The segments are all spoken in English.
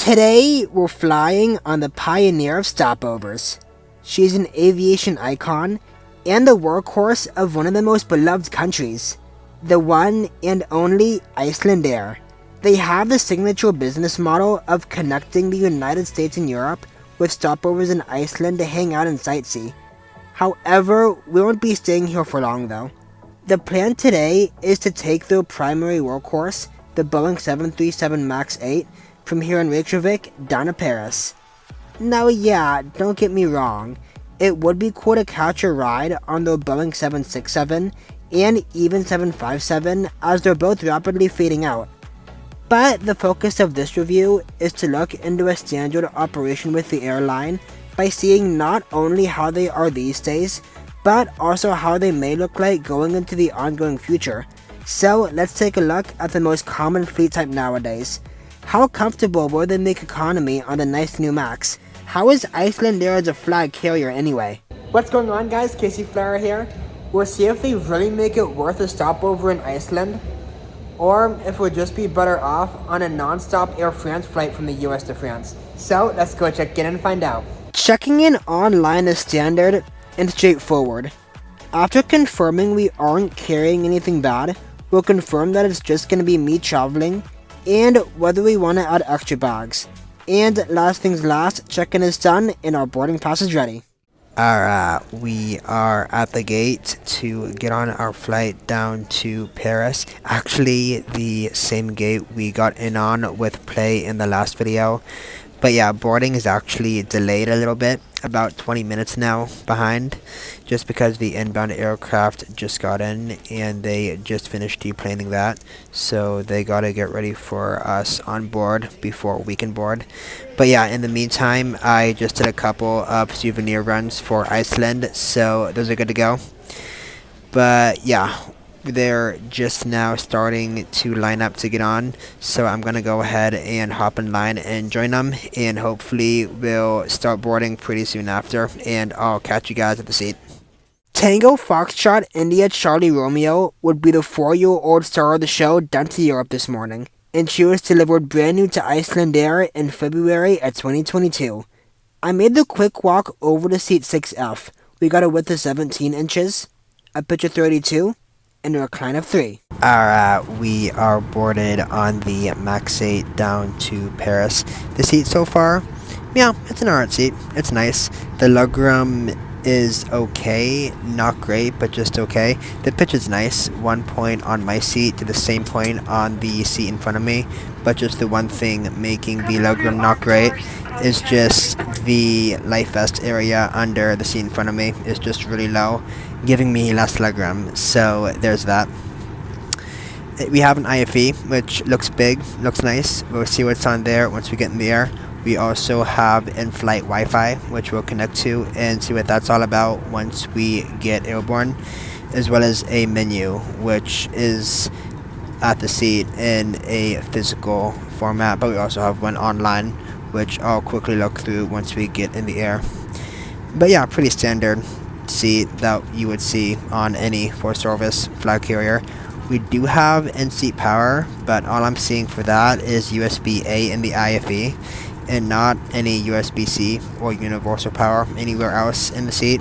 Today, we're flying on the pioneer of stopovers. She's an aviation icon and the workhorse of one of the most beloved countries, the one and only Icelandair. They have the signature business model of connecting the United States and Europe with stopovers in Iceland to hang out and sightsee. However, we won't be staying here for long though. The plan today is to take their primary workhorse, the Boeing 737 MAX 8, from here in Reykjavik down to Paris. Now yeah, don't get me wrong, it would be cool to catch a ride on the Boeing 767 and even 757 as they're both rapidly fading out. But the focus of this review is to look into a standard operation with the airline by seeing not only how they are these days, but also how they may look like going into the ongoing future. So let's take a look at the most common fleet type nowadays. How comfortable will they make economy on the nice new MAX? How is Icelandair as a flag carrier anyway? What's going on guys, Casey Flyer here. We'll see if they really make it worth a stopover in Iceland, or if we'll just be better off on a non-stop Air France flight from the US to France. So let's go check in and find out. Checking in online is standard and straightforward. After confirming we aren't carrying anything bad, we'll confirm that it's just going to be me traveling and whether we want to add extra bags. And last things last, check-in is done and our boarding pass is ready. Alright, we are at the gate to get on our flight down to Paris. Actually, the same gate we got in on with Play in the last video. But yeah, boarding is actually delayed a little bit, about 20 minutes now behind, just because the inbound aircraft just got in and they just finished deplaning that, so they gotta get ready for us on board before we can board. But yeah, in the meantime, I just did a couple of souvenir runs for Iceland, so those are good to go. But yeah, they're just now starting to line up to get on, so I'm gonna go ahead and hop in line and join them, and hopefully we'll start boarding pretty soon after, and I'll catch you guys at the seat. Tango Foxtrot India Charlie Romeo would be the 4-year-old star of the show done to Europe this morning, and she was delivered brand new to Icelandair in February of 2022. I made the quick walk over to seat 6F. We got a width of 17 inches, a pitch of 32, and a recline of 3. Alright, we are boarded on the MAX 8 down to Paris. The seat so far, yeah, it's an alright seat. It's nice. The legroom is okay, not great, but just okay. The pitch is nice, 1 point on my seat to the same point on the seat in front of me, but just the one thing making the legroom not great is just the life vest area under the seat in front of me is just really low, giving me less legroom, so there's that. We have an IFE, which looks big, looks nice. We'll see what's on there once we get in the air. We also have in-flight Wi-Fi, which we'll connect to and see what that's all about once we get airborne, as well as a menu, which is at the seat in a physical format, but we also have one online, which I'll quickly look through once we get in the air. But yeah, pretty standard seat that you would see on any for-service flag carrier. We do have in-seat power, but all I'm seeing for that is USB-A in the IFE, and not any USB-C or universal power anywhere else in the seat.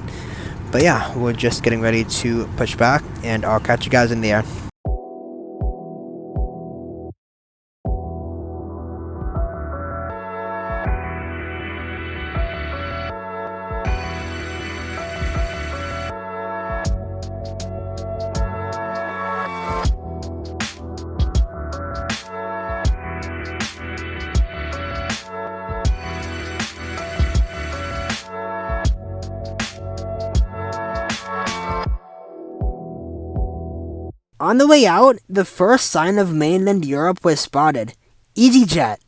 But yeah, we're just getting ready to push back, and I'll catch you guys in the air. On the way out, the first sign of mainland Europe was spotted. EasyJet.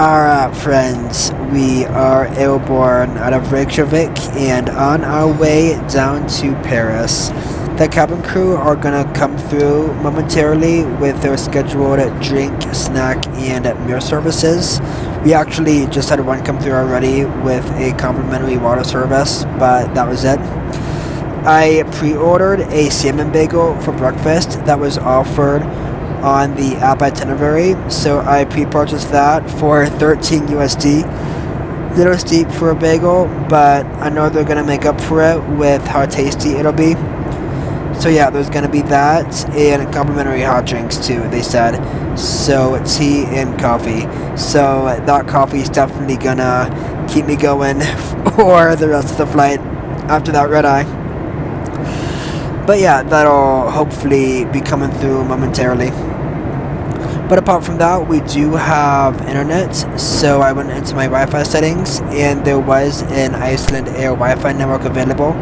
Alright, friends, we are airborne out of Reykjavik and on our way down to Paris. The cabin crew are gonna come through momentarily with their scheduled drink, snack, and meal services. We actually just had one come through already with a complimentary water service, but that was it. I pre-ordered a salmon bagel for breakfast that was offered on the app itinerary, so I pre-purchased that for 13 USD. Little steep for a bagel, but I know they're gonna make up for it with how tasty it'll be. So yeah, there's gonna be that and complimentary hot drinks too, they said. So tea and coffee. So that coffee is definitely gonna keep me going for the rest of the flight after that red eye. But yeah, that'll hopefully be coming through momentarily. But apart from that, we do have internet, so I went into my Wi-Fi settings and there was an Icelandair Wi-Fi network available.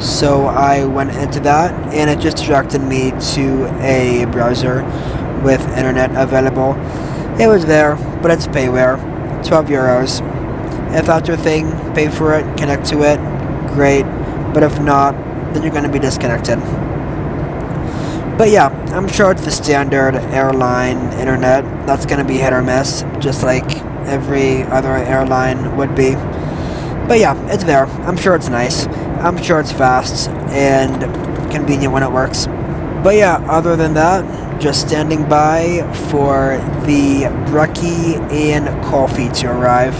So I went into that and it just directed me to a browser with internet available. It was there, but it's payware, 12 euros. If that's your thing, pay for it, connect to it, great. But if not, then you're going to be disconnected. But yeah, I'm sure it's the standard airline internet. That's going to be hit or miss, just like every other airline would be. But yeah, it's there. I'm sure it's nice. I'm sure it's fast and convenient when it works. But yeah, other than that, just standing by for the brekkie and coffee to arrive.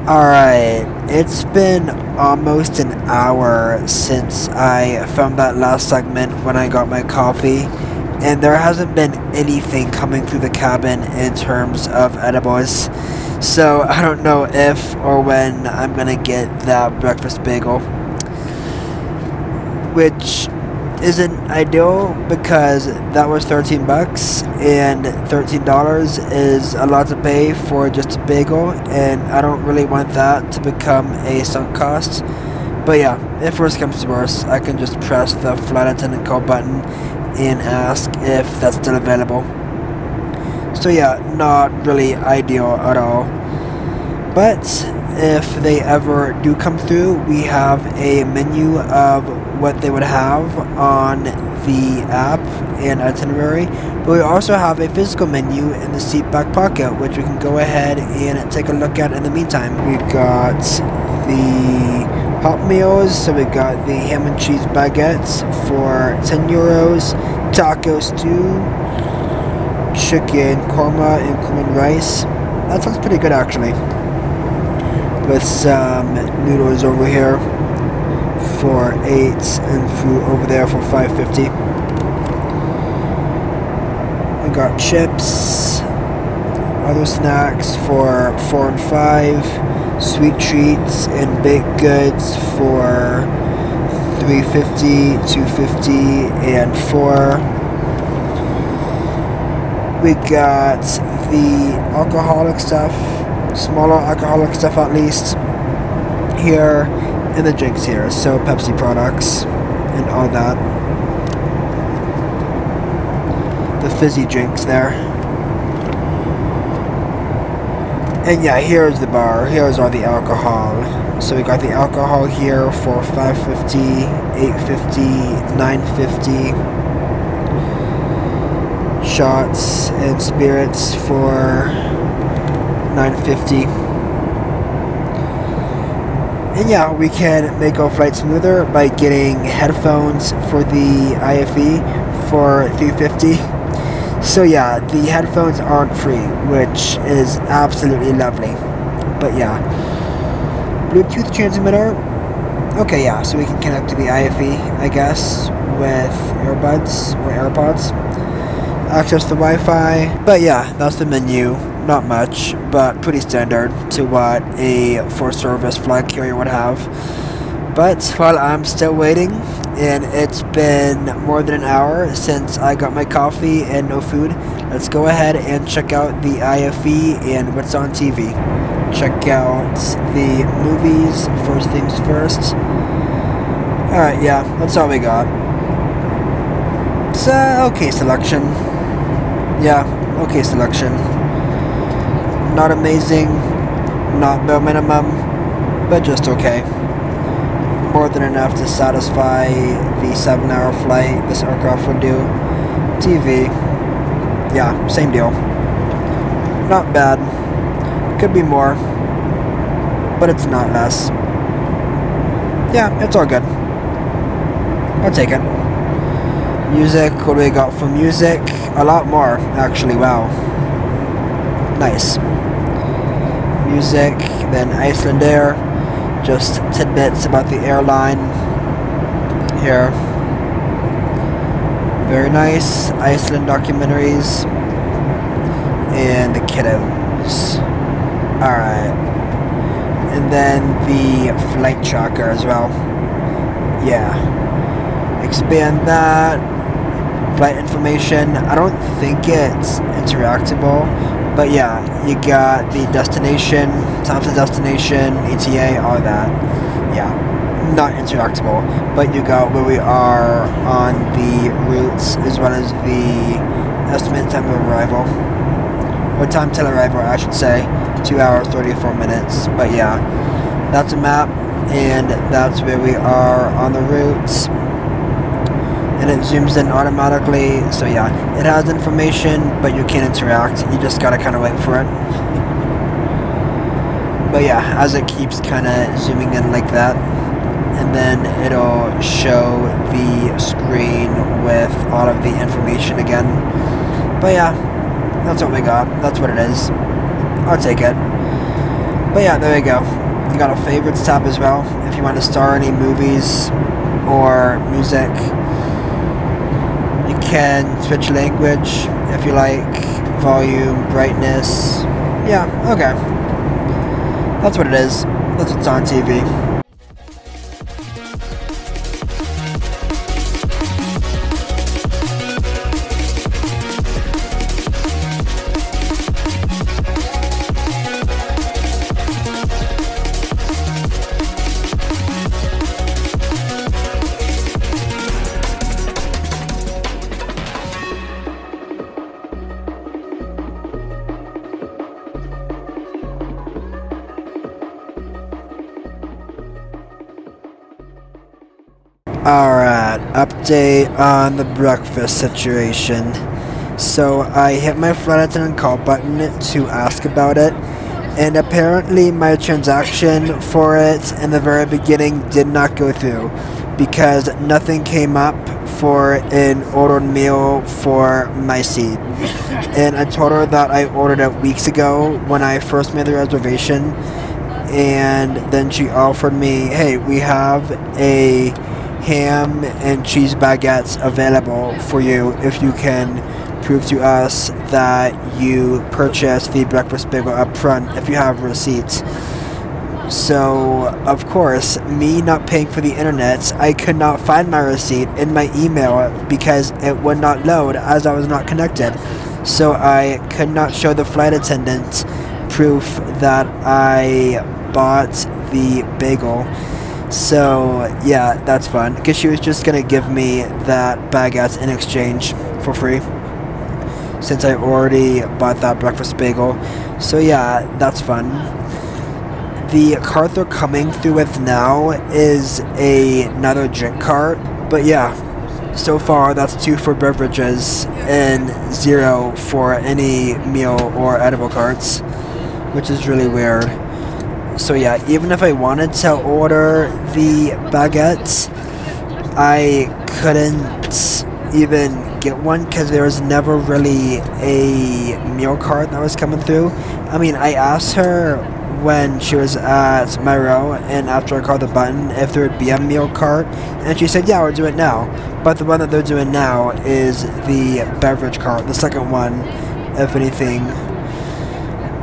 Alright, it's been almost an hour since I filmed that last segment when I got my coffee, and there hasn't been anything coming through the cabin in terms of edibles. So I don't know if or when I'm gonna get that breakfast bagel, which isn't ideal because that was 13 bucks and $13 is a lot to pay for just a bagel, and I don't really want that to become a sunk cost. But yeah, if worse comes to worse, I can just press the flight attendant call button and ask if that's still available. So yeah, not really ideal at all. But if they ever do come through, we have a menu of what they would have on the app and itinerary, but we also have a physical menu in the seat back pocket, which we can go ahead and take a look at in the meantime. We've got the hot meals, so we got the ham and cheese baguettes for 10 euros, taco stew, chicken korma and cumin rice. That sounds pretty good actually. With some noodles over here for 8 and fruit over there for 5.50. We got chips, other snacks for 4 and 5, sweet treats and baked goods for 3.50, 2.50 and 4. We got the alcoholic stuff, smaller alcoholic stuff at least, here, and the drinks here, so Pepsi products and all that. The fizzy drinks there. And yeah, here's the bar, here's all the alcohol. So we got the alcohol here for 5.50, 8.50, 9.50. Shots and spirits for 9.50. And yeah, we can make our flight smoother by getting headphones for the IFE for 3.50. So yeah, the headphones aren't free, which is absolutely lovely. But yeah, Bluetooth transmitter. Okay, yeah, so we can connect to the IFE, I guess, with earbuds or AirPods. Access to Wi-Fi. But yeah, that's the menu. Not much, but pretty standard to what a for-service flag carrier would have. But while I'm still waiting, and it's been more than an hour since I got my coffee and no food, let's go ahead and check out the IFE and what's on TV. Check out the movies, first things first. Alright, yeah, that's all we got. It's okay selection. Yeah, okay selection. Not amazing, not bare minimum, but just okay. More than enough to satisfy the 7-hour flight this aircraft would do. TV, yeah, same deal. Not bad. Could be more, but it's not less. Yeah, it's all good. I'll take it. Music, what do we got for music? A lot more, actually, wow. Nice. Music, then Icelandair. Just tidbits about the airline here. Very nice. Iceland documentaries. And the kiddos. Alright. And then the flight tracker as well. Yeah. Expand that. Flight information. I don't think it's interactable. But yeah, you got the destination, times of destination, ETA, all that. Yeah, not interactable. But you got where we are on the routes, as well as the estimated time of arrival. Or time till arrival, I should say. 2 hours, 34 minutes. But yeah, that's a map, and that's where we are on the routes. And it zooms in automatically, so yeah, it has information, but you can't interact. You just gotta kind of wait for it. But yeah, as it keeps kind of zooming in like that, and then it'll show the screen with all of the information again. But yeah, that's what we got. That's what it is. I'll take it. But yeah, there we go. You got a favorites tab as well, if you want to star any movies or music. You can switch language if you like, volume, brightness. Yeah, okay. That's what it is. That's what's on TV. Alright, update on the breakfast situation. So I hit my flight attendant call button to ask about it, and apparently my transaction for it in the very beginning did not go through because nothing came up for an ordered meal for my seat. And I told her that I ordered it weeks ago when I first made the reservation, and then she offered me, hey, we have a ham and cheese baguettes available for you if you can prove to us that you purchased the breakfast bagel up front if you have receipts. So, of course, me not paying for the internet, I could not find my receipt in my email because it would not load as I was not connected. So I could not show the flight attendant proof that I bought the bagel. So yeah, that's fun, because she was just gonna give me that baguette in exchange for free since I already bought that breakfast bagel. So yeah, that's fun. The cart they're coming through with now is another drink cart, but yeah, so far that's 2 for beverages and 0 for any meal or edible carts, which is really weird. So yeah, even if I wanted to order the baguettes, I couldn't even get one because there was never really a meal cart that was coming through. I mean, I asked her when she was at my row and after I called the button if there would be a meal cart, and she said, yeah, we'll do it now. But the one that they're doing now is the beverage cart, the second one, if anything.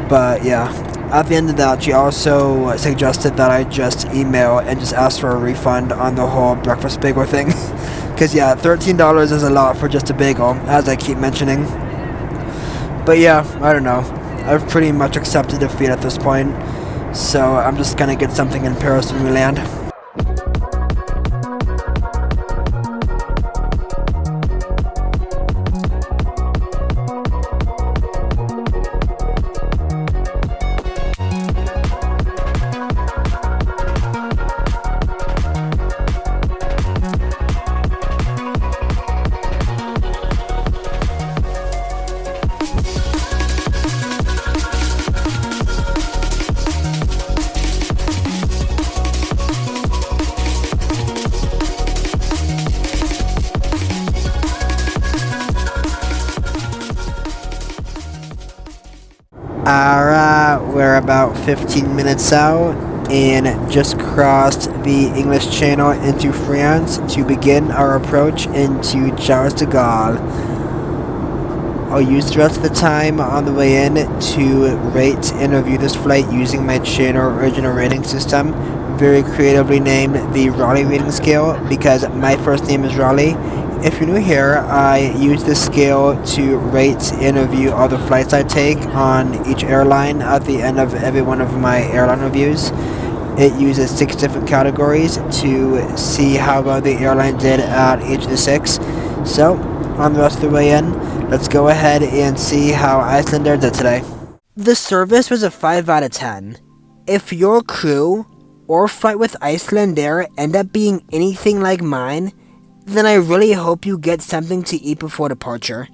But yeah, at the end of that, she also suggested that I just email and just ask for a refund on the whole breakfast bagel thing. Because yeah, $13 is a lot for just a bagel, as I keep mentioning. But yeah, I don't know. I've pretty much accepted defeat at this point. So I'm just gonna get something in Paris when we land. Alright, we're about 15 minutes out and just crossed the English Channel into France to begin our approach into Charles de Gaulle. I'll use the rest of the time on the way in to rate and review this flight using my channel original rating system, very creatively named the Raleigh rating scale because my first name is Raleigh. If you're new here, I use this scale to rate and review all the flights I take on each airline at the end of every one of my airline reviews. It uses 6 different categories to see how well the airline did at each of the 6. So, on the rest of the way in, let's go ahead and see how Icelandair did today. The service was a 5 out of 10. If your crew or flight with Icelandair end up being anything like mine, then I really hope you get something to eat before departure.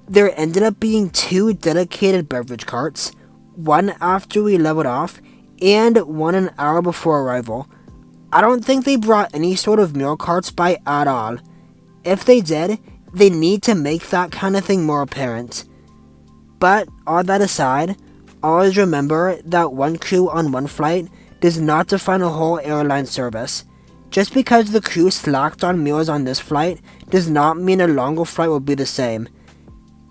There ended up being 2 dedicated beverage carts, one after we leveled off, and one an hour before arrival. I don't think they brought any sort of meal carts by at all. If they did, they need to make that kind of thing more apparent. But, all that aside, always remember that one crew on one flight does not define a whole airline service. Just because the crew slacked on meals on this flight does not mean a longer flight will be the same.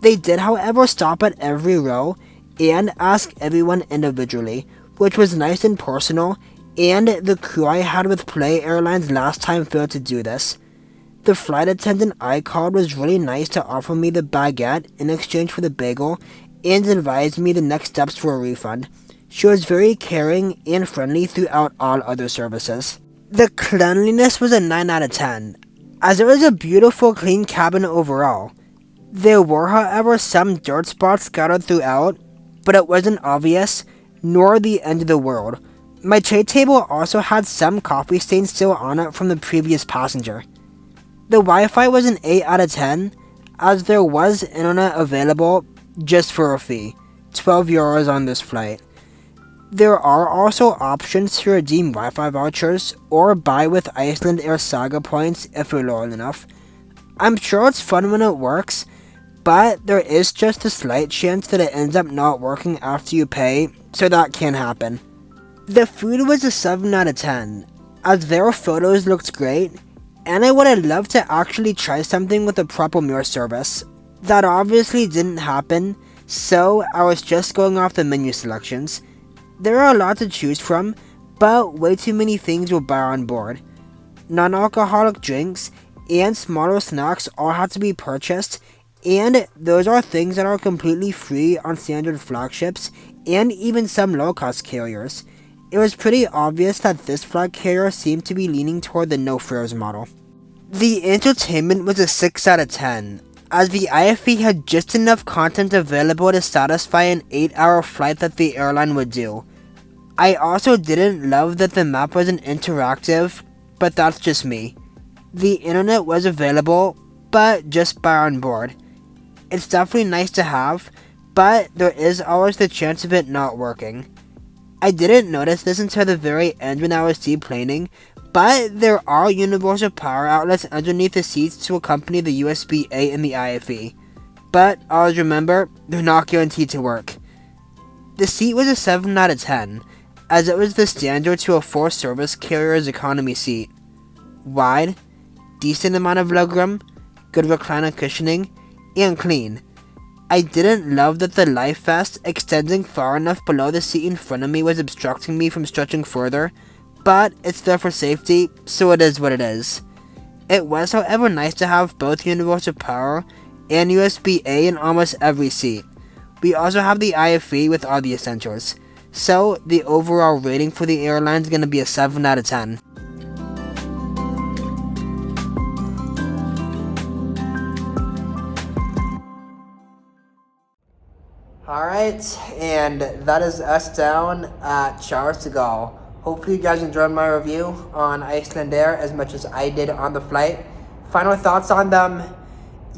They did, however, stop at every row and ask everyone individually, which was nice and personal, and the crew I had with Play Airlines last time failed to do this. The flight attendant I called was really nice to offer me the baguette in exchange for the bagel and advised me the next steps for a refund. She was very caring and friendly throughout all other services. The cleanliness was a 9 out of 10, as it was a beautiful clean cabin overall. There were, however, some dirt spots scattered throughout, but it wasn't obvious, nor the end of the world. My tray table also had some coffee stains still on it from the previous passenger. The Wi-Fi was an 8 out of 10, as there was internet available just for a fee, €12 on this flight. There are also options to redeem Wi-Fi vouchers or buy with Icelandair Saga points if you're loyal enough. I'm sure it's fun when it works, but there is just a slight chance that it ends up not working after you pay, so that can happen. The food was a 7 out of 10, as their photos looked great, and I would have loved to actually try something with a proper meal service. That obviously didn't happen, so I was just going off the menu selections. There are a lot to choose from, but way too many things were bar on board. Non-alcoholic drinks and smaller snacks all had to be purchased, and those are things that are completely free on standard flagships and even some low-cost carriers. It was pretty obvious that this flag carrier seemed to be leaning toward the no-frills model. The entertainment was a 6 out of 10, as the IFE had just enough content available to satisfy an 8-hour flight that the airline would do. I also didn't love that the map wasn't interactive, but that's just me. The internet was available, but just bar on board. It's definitely nice to have, but there is always the chance of it not working. I didn't notice this until the very end when I was deplaning, but there are universal power outlets underneath the seats to accompany the USB-A in the IFE. But always remember, they're not guaranteed to work. The seat was a 7 out of 10, as it was the standard to a full-service carrier's economy seat. Wide, decent amount of legroom, good recliner cushioning, and clean. I didn't love that the life vest extending far enough below the seat in front of me was obstructing me from stretching further, but it's there for safety, so it is what it is. It was, however, nice to have both universal power and USB-A in almost every seat. We also have the IFE with all the essentials, so the overall rating for the airline is going to be a 7 out of 10. Alright, and that is us down at Charles de Gaulle. Hopefully you guys enjoyed my review on Icelandair as much as I did on the flight. Final thoughts on them?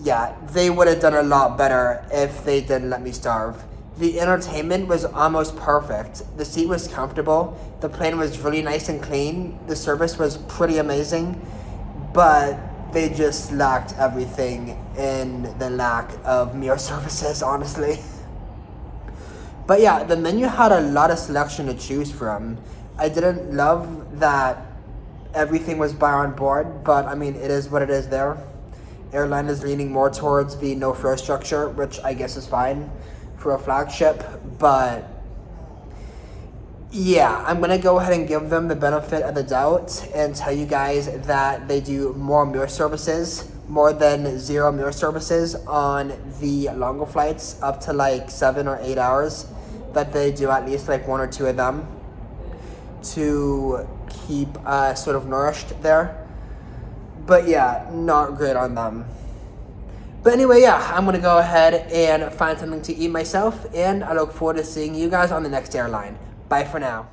Yeah, they would have done a lot better if they didn't let me starve. The entertainment was almost perfect. The seat was comfortable. The plane was really nice and clean. The service was pretty amazing. But they just lacked everything in the lack of meal services, honestly. But yeah, the menu had a lot of selection to choose from. I didn't love that everything was buy on board, but I mean, it is what it is there. Airline is leaning more towards the no-fare structure, which I guess is fine for a flagship, but yeah, I'm going to go ahead and give them the benefit of the doubt and tell you guys that they do more meal services, more than 0 meal services on the longer flights up to like 7 or 8 hours, that they do at least like 1 or 2 of them to keep sort of nourished there. But yeah, not great on them. But anyway, yeah, I'm going to go ahead and find something to eat myself, and I look forward to seeing you guys on the next airline. Bye for now.